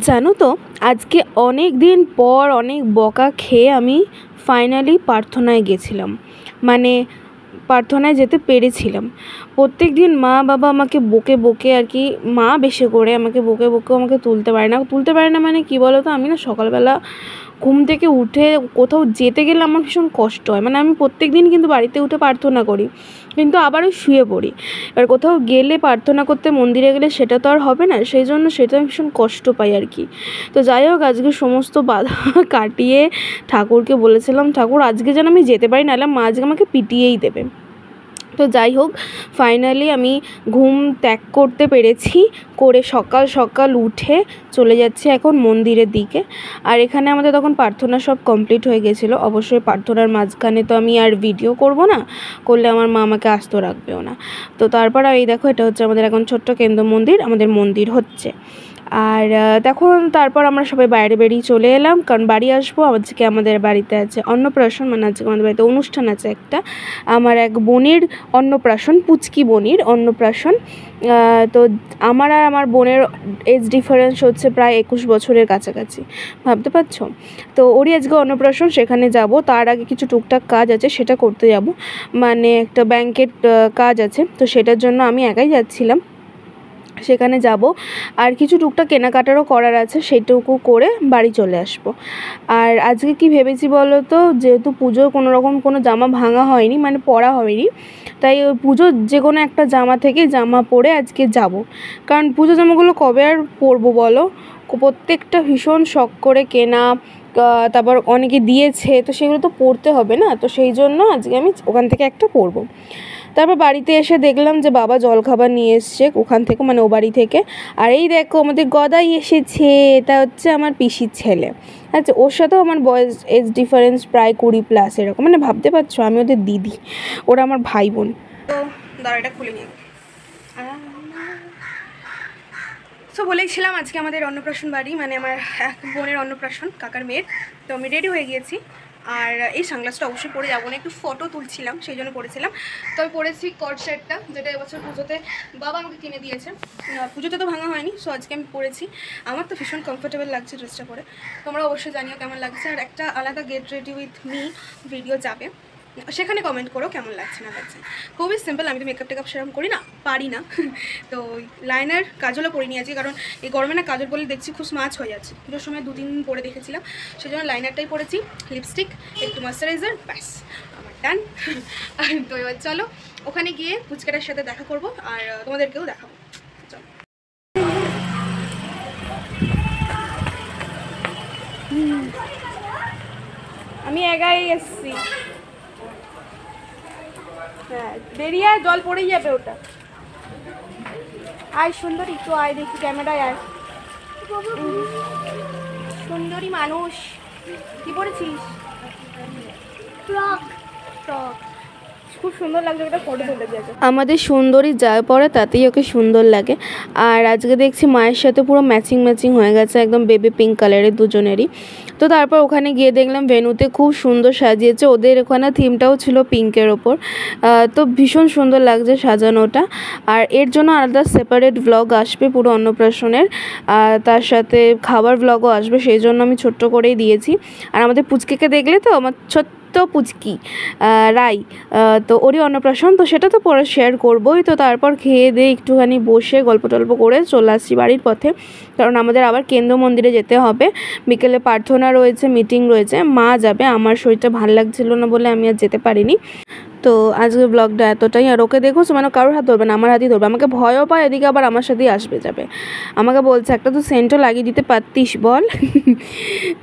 জানো তো আজকে অনেক দিন পর অনেক বকা খেয়ে আমি ফাইনালি প্রার্থনায় গেছিলাম। মানে প্রার্থনায় যেতে পেরেছিলাম। প্রত্যেক দিন মা বাবা আমাকে বকে বকে আর কি, মা বেশি করে আমাকে বকে বকে আমাকে তুলতে পারে না মানে কি বলো তো, আমি না সকালবেলা ঘুম থেকে উঠে কোথাও যেতে গেলে আমার ভীষণ কষ্ট হয়। মানে আমি প্রত্যেক দিন কিন্তু বাড়িতে উঠে প্রার্থনা করি, কিন্তু আবারও শুয়ে পড়ি। এবার কোথাও গেলে প্রার্থনা করতে মন্দিরে গেলে সেটা তো আর হবে না, সেই জন্য সেটা আমি ভীষণ কষ্ট পাই আর কি। তো যাই হোক, আজকে সমস্ত বাধা কাটিয়ে ঠাকুরকে বলেছিলাম, ঠাকুর আজকে যেন আমি যেতে পারি, নাহলে মা আজকে আমাকে পিটিয়েই দেবে। তো যাই হোক, ফাইনালি আমি ঘুম ত্যাগ করতে পেরেছি, করে সকাল সকাল উঠে চলে যাচ্ছি এখন মন্দিরের দিকে। আর এখানে আমাদের তখন প্রার্থনা সব কমপ্লিট হয়ে গেছিলো। অবশ্যই প্রার্থনার মাঝখানে তো আমি আর ভিডিও করব না, করলে আমার মা আমাকে আস্ত রাখবেও না। তো তারপর এই দেখো, এটা হচ্ছে আমাদের এখন ছোট্ট কেন্দ্র মন্দির, আমাদের মন্দির হচ্ছে। আর দেখো, তারপর আমরা সবাই বাইরে বেরিয়ে চলে এলাম, কারণ বাড়ি আসবো। আজকে আমাদের বাড়িতে আছে অন্নপ্রাশন, মানে আজকে আমাদের বাড়িতে অনুষ্ঠান আছে একটা। আমার এক বোনের অন্নপ্রাশন, পুচকি বোনের অন্নপ্রাশন। তো আমার আর আমার বোনের এজ ডিফারেন্স হচ্ছে প্রায় 21 বছরের কাছাকাছি, ভাবতে পারছো। তো ওরই আজকে অন্নপ্রাশন, সেখানে যাব। তার আগে কিছু টুকটাক কাজ আছে, সেটা করতে যাব। মানে একটা ব্যাংকের কাজ আছে, তো সেটার জন্য আমি একাই যাচ্ছিলাম, সেখানে যাব। আর কিছু টুকটাক কেনাকাটারও করার আছে, সেইটুকু করে বাড়ি চলে আসব। আর আজকে কি ভেবেছি বলো তো, যেহেতু পুজোর কোনো জামা ভাঙা হয়নি, মানে পরা হয়নি, তাই ওই পুজোর যে কোনো একটা জামা থেকে জামা পরে আজকে যাব। কারণ পুজো জামাগুলো কবে আর পরবো বলো, প্রত্যেকটা ভীষণ শখ করে কেনা, তারপর অনেকে দিয়েছে, তো সেগুলো তো পরতে হবে না। তো সেই জন্য আজকে আমি ওখান থেকে একটা পরবো। তারপর বাড়িতে এসে দেখলাম যে বাবা জলখাবার নিয়ে এসছে ওখান থেকে, মানে ও বাড়ি থেকে। আর এই দেখো, আমাদের গদাই এসেছে, এটা হচ্ছে আমার পিসির ছেলে। আচ্ছা, ওর সাথেও আমার বয়স এজ ডিফারেন্স প্রায় 20+ এরকম, মানে ভাবতে পারছো আমি ওদের দিদি, ওরা আমার ভাই বোন। তো দাঁড়াটা খুলে নিয়ে তো বলেছিলাম আজকে আমাদের অন্নপ্রাশন বাড়ি, মানে আমার এক বোনের অন্নপ্রাশন, কাকার মেয়ের। তো আমি রেডি হয়ে গিয়েছি। আর এই সানগ্লাসটা অবশ্যই পরে যাবো না, একটু ফটো তুলছিলাম সেই জন্য পরেছিলাম। তো আমি পরেছি কট সেটটা, যেটা এবছর পুজোতে বাবা আমাকে কিনে দিয়েছে। পুজোতে তো ভাঙা হয়নি, সো আজকে আমি পরেছি। আমার তো ভীষণ কমফোর্টেবল লাগছে ড্রেসটা পরে, তোমরা অবশ্যই জানিও কেমন লাগছে। আর একটা আলাদা get ready with me video যাবে, সেখানে কমেন্ট করো কেমন লাগছে না লাগছে। খুবই সিম্পল, আমি তো মেকআপ টেকআপ সেরকম করি না, পারি না। তো লাইনার কাজলও পরে নিয়েছি, কারণ এই গরমে না কাজল বলে দেখছি খুব স্মাচ হয়ে যাচ্ছে। পুজোর সময় 2-3 দিন পরে দেখেছিলাম, সেই জন্য লাইনারটাই পরেছি, লিপস্টিক, একটু ময়শ্চারাইজার, ব্যাস আমার ডান। তো এবার চলো ওখানে গিয়ে ফুচকাটার সাথে দেখা করব, আর তোমাদেরকেও দেখাবো। চলো, আমি একাই এসছি। হ্যাঁ, বেরিয়ে জল পড়েই যাবে ওটা। আয় সুন্দরী, একটু আয় দেখি ক্যামেরায় আয়। সুন্দরী মানুষ, কি পড়েছিস? ফ্রক। খুব সুন্দর লাগছে, ওটা ফটো তুলে দিয়েছে। আমাদের সুন্দরী যা পরে তাতেই ওকে সুন্দর লাগে। আর আজকে দেখছি মায়ের সাথে পুরো ম্যাচিং হয়ে গেছে, একদম বেবি পিঙ্ক কালারের দুজনেরই। তো তারপর ওখানে গিয়ে দেখলাম ভেন্যুতে খুব সুন্দর সাজিয়েছে, ওদের ওখানে থিমটাও ছিল পিঙ্কের ওপর। তো ভীষণ সুন্দর লাগছে সাজানোটা। আর এর জন্য আলাদা সেপারেট ব্লগ আসবে পুরো অন্নপ্রাশনের, তার সাথে খাবার ব্লগও আসবে, সেই জন্য আমি ছোট্ট করেই দিয়েছি। আর আমাদের পুচকিকে দেখলে তো, আমার ছোট্ট পুচকি রাই, তো ওরই অন্নপ্রাশন, তো সেটা তো পরে শেয়ার করবোই। তো তারপর খেয়ে দিয়ে একটুখানি বসে গল্প টল্প করে চলে আসছি বাড়ির পথে, কারণ আমাদের আবার কেন্দ্র মন্দিরে যেতে হবে। বিকেলে প্রার্থনা রয়েছে, মিটিং রয়েছে, মা যাবে, আমার শরীরটা ভালো লাগছিল না বলে আমি আর যেতে পারিনি। তো আজকে ব্লগটা এতটাই। আর ওকে দেখো, মানে কারোর হাত ধরবে না, আমার হাতই ধরবে, আমাকে ভয়ও পায়, এদিকে আবার আমার সাথেই আসবে যাবে। আমাকে বলছে একটা তো সেন্টও লাগিয়ে দিতে পারতিস বল।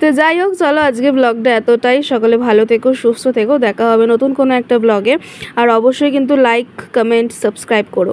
তো যাই হোক, চলো আজকে ব্লগটা এতটাই। সকলে ভালো থেকো, সুস্থ থেকো, দেখা হবে নতুন কোনো একটা ব্লগে। আর অবশ্যই কিন্তু লাইক, কমেন্ট, সাবস্ক্রাইব করো।